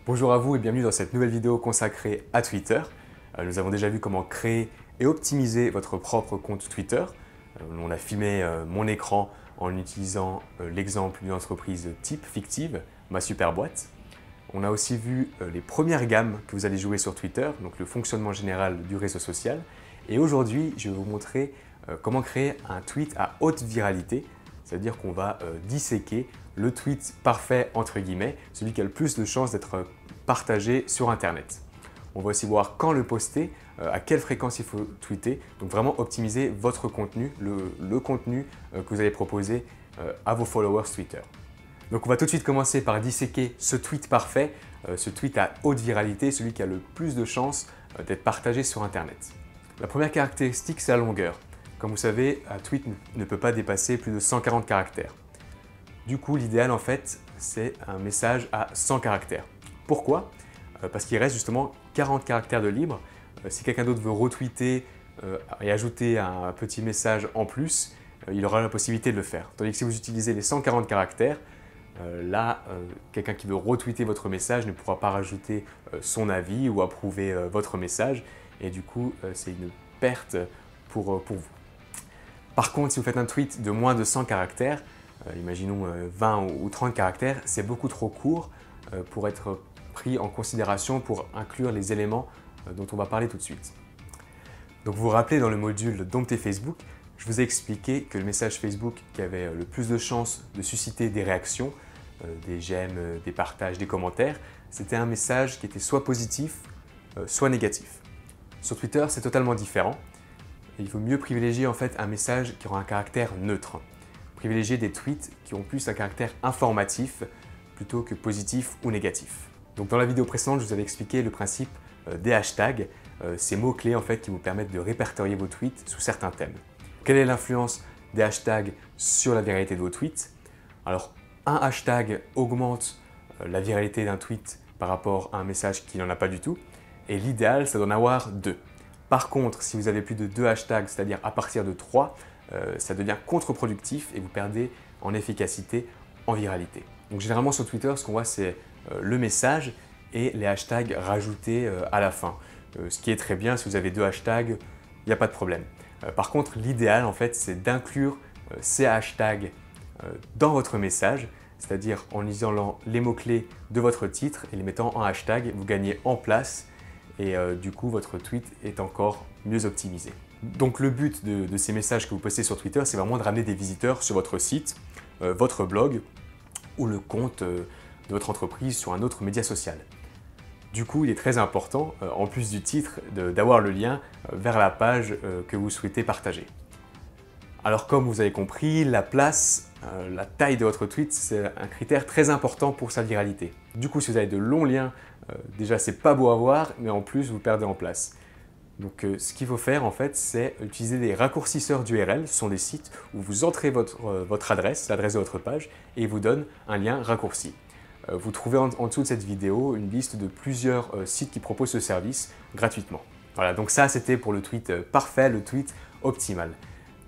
Bonjour à vous et bienvenue dans cette nouvelle vidéo consacrée à Twitter. Nous avons déjà vu comment créer et optimiser votre propre compte Twitter. On a filmé mon écran en utilisant l'exemple d'une entreprise type fictive, ma super boîte. On a aussi vu les premières gammes que vous allez jouer sur Twitter, donc le fonctionnement général du réseau social. Et aujourd'hui, je vais vous montrer comment créer un tweet à haute viralité, c'est-à-dire qu'on va disséquer le tweet parfait, entre guillemets, celui qui a le plus de chances d'être partagé sur Internet. On va aussi voir quand le poster, à quelle fréquence il faut tweeter, donc vraiment optimiser votre contenu, le contenu que vous allez proposer à vos followers Twitter. Donc on va tout de suite commencer par disséquer ce tweet parfait, ce tweet à haute viralité, celui qui a le plus de chances d'être partagé sur Internet. La première caractéristique, c'est la longueur. Comme vous savez, un tweet ne peut pas dépasser plus de 140 caractères. Du coup, l'idéal en fait, c'est un message à 100 caractères. Pourquoi? Parce qu'il reste justement 40 caractères de libre. Si quelqu'un d'autre veut retweeter et ajouter un petit message en plus, il aura la possibilité de le faire. Tandis que si vous utilisez les 140 caractères, là, quelqu'un qui veut retweeter votre message ne pourra pas rajouter son avis ou approuver votre message. Et du coup, c'est une perte pour vous. Par contre, si vous faites un tweet de moins de 100 caractères, imaginons 20 ou 30 caractères, c'est beaucoup trop court pour être pris en considération pour inclure les éléments dont on va parler tout de suite. Donc vous vous rappelez, dans le module Dompter Facebook, je vous ai expliqué que le message Facebook qui avait le plus de chances de susciter des réactions, des j'aime, des partages, des commentaires, c'était un message qui était soit positif, soit négatif. Sur Twitter, c'est totalement différent. Il faut mieux privilégier en fait un message qui aura un caractère neutre. Privilégier des tweets qui ont plus un caractère informatif plutôt que positif ou négatif. Donc dans la vidéo précédente, je vous avais expliqué le principe des hashtags, ces mots-clés en fait qui vous permettent de répertorier vos tweets sous certains thèmes. Quelle est l'influence des hashtags sur la viralité de vos tweets? Alors, un hashtag augmente la viralité d'un tweet par rapport à un message qui n'en a pas du tout, et l'idéal, c'est d'en avoir 2. Par contre, si vous avez plus de 2 hashtags, c'est-à-dire à partir de 3, ça devient contre-productif et vous perdez en efficacité, en viralité. Donc généralement sur Twitter, ce qu'on voit, c'est le message et les hashtags rajoutés à la fin. Ce qui est très bien, si vous avez 2 hashtags, il n'y a pas de problème. Par contre, l'idéal, en fait, c'est d'inclure ces hashtags dans votre message, c'est-à-dire en lisant les mots-clés de votre titre et les mettant en hashtag, vous gagnez en place et du coup, votre tweet est encore mieux optimisé. Donc le but de ces messages que vous postez sur Twitter, c'est vraiment de ramener des visiteurs sur votre site, votre blog ou le compte de votre entreprise sur un autre média social. Du coup, il est très important, en plus du titre, d'avoir le lien vers la page que vous souhaitez partager. Alors comme vous avez compris, la place, la taille de votre tweet, c'est un critère très important pour sa viralité. Du coup, si vous avez de longs liens, déjà c'est pas beau à voir, mais en plus vous perdez en place. Donc ce qu'il faut faire en fait, c'est utiliser des raccourcisseurs d'URL. Ce sont des sites où vous entrez votre adresse, l'adresse de votre page, et il vous donne un lien raccourci. Vous trouvez en dessous de cette vidéo une liste de plusieurs sites qui proposent ce service gratuitement. Voilà, donc ça c'était pour le tweet parfait, le tweet optimal.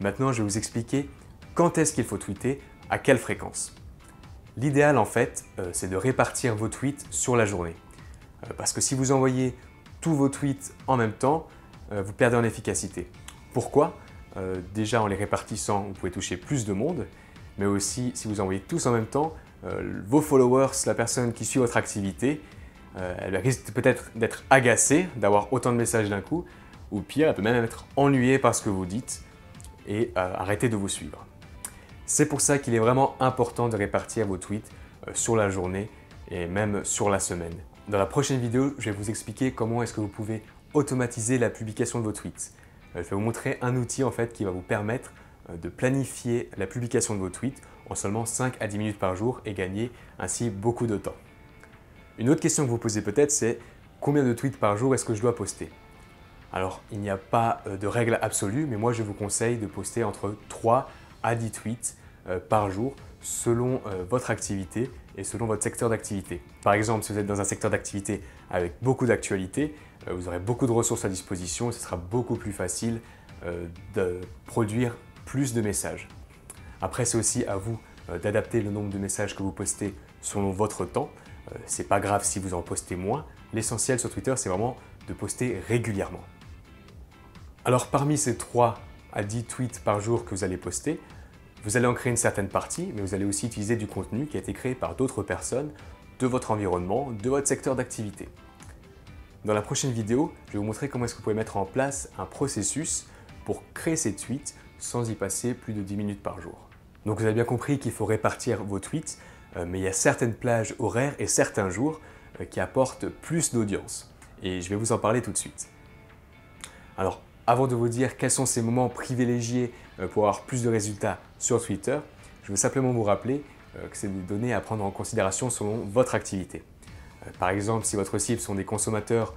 Maintenant je vais vous expliquer quand est-ce qu'il faut tweeter, à quelle fréquence. L'idéal en fait, c'est de répartir vos tweets sur la journée. Parce que si vous envoyez tous vos tweets en même temps, vous perdez en efficacité. Pourquoi? Déjà en les répartissant, vous pouvez toucher plus de monde, mais aussi si vous envoyez tous en même temps, vos followers, la personne qui suit votre activité, elle risque peut-être d'être agacée d'avoir autant de messages d'un coup, ou pire, elle peut même être ennuyée par ce que vous dites et arrêter de vous suivre. C'est pour ça qu'il est vraiment important de répartir vos tweets sur la journée et même sur la semaine. Dans la prochaine vidéo, je vais vous expliquer comment est-ce que vous pouvez automatiser la publication de vos tweets. Je vais vous montrer un outil en fait qui va vous permettre de planifier la publication de vos tweets en seulement 5 à 10 minutes par jour et gagner ainsi beaucoup de temps. Une autre question que vous posez peut-être, c'est combien de tweets par jour est-ce que je dois poster? Alors, il n'y a pas de règle absolue, mais moi je vous conseille de poster entre 3 à 10 tweets par jour selon votre activité et selon votre secteur d'activité. Par exemple, si vous êtes dans un secteur d'activité avec beaucoup d'actualités, vous aurez beaucoup de ressources à disposition et ce sera beaucoup plus facile de produire plus de messages. Après, c'est aussi à vous d'adapter le nombre de messages que vous postez selon votre temps. C'est pas grave si vous en postez moins. L'essentiel sur Twitter, c'est vraiment de poster régulièrement. Alors parmi ces 3 à 10 tweets par jour que vous allez poster, vous allez en créer une certaine partie, mais vous allez aussi utiliser du contenu qui a été créé par d'autres personnes, de votre environnement, de votre secteur d'activité. Dans la prochaine vidéo, je vais vous montrer comment est-ce que vous pouvez mettre en place un processus pour créer ces tweets sans y passer plus de 10 minutes par jour. Donc vous avez bien compris qu'il faut répartir vos tweets, mais il y a certaines plages horaires et certains jours qui apportent plus d'audience. Et je vais vous en parler tout de suite. Alors, avant de vous dire quels sont ces moments privilégiés pour avoir plus de résultats sur Twitter, je veux simplement vous rappeler que c'est des données à prendre en considération selon votre activité. Par exemple, si votre cible sont des consommateurs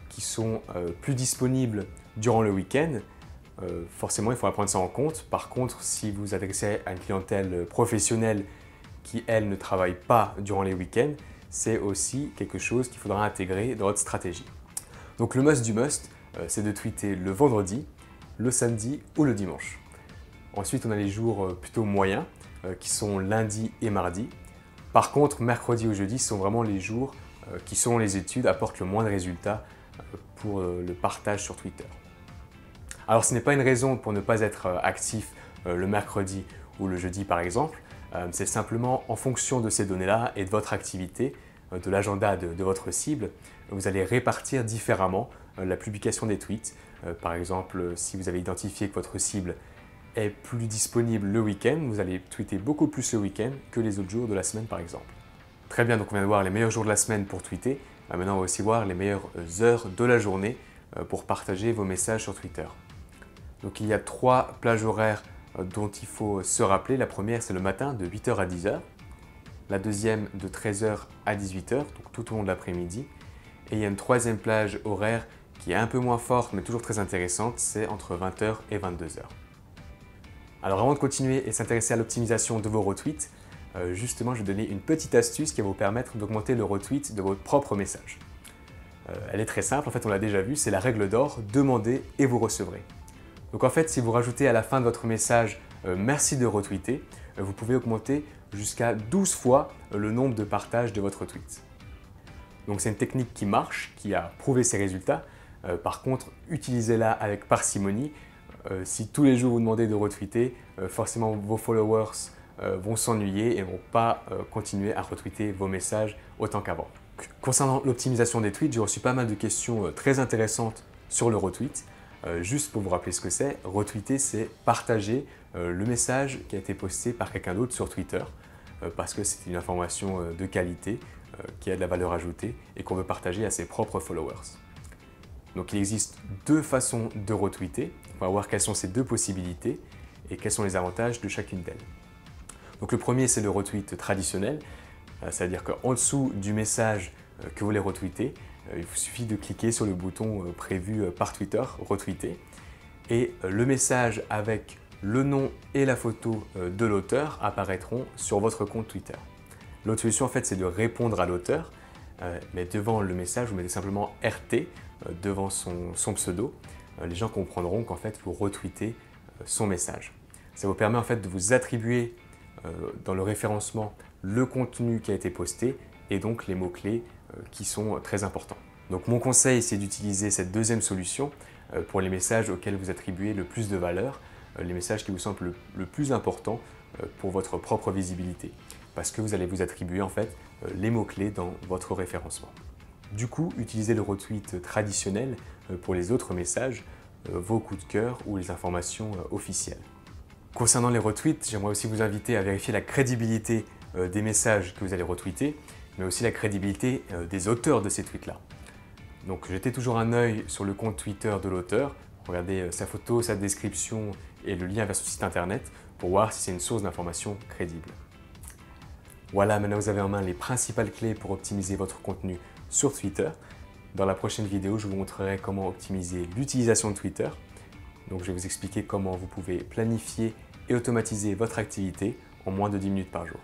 qui sont plus disponibles durant le week-end, forcément il faudra prendre ça en compte. Par contre, si vous vous adressez à une clientèle professionnelle qui, elle, ne travaille pas durant les week-ends, c'est aussi quelque chose qu'il faudra intégrer dans votre stratégie. Donc le must du must, c'est de tweeter le vendredi, le samedi ou le dimanche. Ensuite, on a les jours plutôt moyens, qui sont lundi et mardi. Par contre, mercredi ou jeudi sont vraiment les jours qui, selon les études, apportent le moins de résultats pour le partage sur Twitter. Alors, ce n'est pas une raison pour ne pas être actif le mercredi ou le jeudi, par exemple. C'est simplement en fonction de ces données-là et de votre activité, de l'agenda de votre cible, vous allez répartir différemment la publication des tweets. Par exemple, si vous avez identifié que votre cible est plus disponible le week-end, vous allez tweeter beaucoup plus le week-end que les autres jours de la semaine, par exemple. Très bien, donc on vient de voir les meilleurs jours de la semaine pour tweeter. Maintenant, on va aussi voir les meilleures heures de la journée pour partager vos messages sur Twitter. Donc il y a 3 plages horaires dont il faut se rappeler. La première, c'est le matin de 8 h à 10 h. La deuxième, de 13 h à 18 h, donc tout au long de l'après-midi. Et il y a une troisième plage horaire qui est un peu moins forte, mais toujours très intéressante, c'est entre 20 h et 22 h. Alors avant de continuer et s'intéresser à l'optimisation de vos retweets, justement, je vais donner une petite astuce qui va vous permettre d'augmenter le retweet de votre propre message. Elle est très simple, en fait on l'a déjà vu, c'est la règle d'or, demandez et vous recevrez. Donc en fait, si vous rajoutez à la fin de votre message « Merci de retweeter », vous pouvez augmenter jusqu'à 12 fois le nombre de partages de votre tweet. Donc c'est une technique qui marche, qui a prouvé ses résultats. Par contre, utilisez-la avec parcimonie. Si tous les jours vous demandez de retweeter, forcément vos followers vont s'ennuyer et ne vont pas continuer à retweeter vos messages autant qu'avant. Concernant l'optimisation des tweets, j'ai reçu pas mal de questions très intéressantes sur le retweet. Juste pour vous rappeler ce que c'est, retweeter, c'est partager le message qui a été posté par quelqu'un d'autre sur Twitter parce que c'est une information de qualité qui a de la valeur ajoutée et qu'on veut partager à ses propres followers. Donc il existe 2 façons de retweeter. On va voir quelles sont ces 2 possibilités et quels sont les avantages de chacune d'elles. Donc le premier, c'est le retweet traditionnel, c'est-à-dire qu'en dessous du message que vous voulez retweeter, il vous suffit de cliquer sur le bouton prévu par Twitter, retweeter, et le message avec le nom et la photo de l'auteur apparaîtront sur votre compte Twitter. L'autre solution, en fait, c'est de répondre à l'auteur, mais devant le message, vous mettez simplement RT devant son pseudo. Les gens comprendront qu'en fait, vous retweetez son message. Ça vous permet en fait de vous attribuer dans le référencement le contenu qui a été posté et donc les mots-clés qui sont très importants. Donc mon conseil, c'est d'utiliser cette deuxième solution pour les messages auxquels vous attribuez le plus de valeur, les messages qui vous semblent le plus importants pour votre propre visibilité, parce que vous allez vous attribuer en fait les mots-clés dans votre référencement. Du coup, utilisez le retweet traditionnel pour les autres messages, vos coups de cœur ou les informations officielles. Concernant les retweets, j'aimerais aussi vous inviter à vérifier la crédibilité des messages que vous allez retweeter, mais aussi la crédibilité des auteurs de ces tweets-là. Donc jetez toujours un œil sur le compte Twitter de l'auteur, regardez sa photo, sa description et le lien vers son site internet pour voir si c'est une source d'information crédible. Voilà, maintenant vous avez en main les principales clés pour optimiser votre contenu sur Twitter. Dans la prochaine vidéo, je vous montrerai comment optimiser l'utilisation de Twitter. Donc je vais vous expliquer comment vous pouvez planifier et automatiser votre activité en moins de 10 minutes par jour.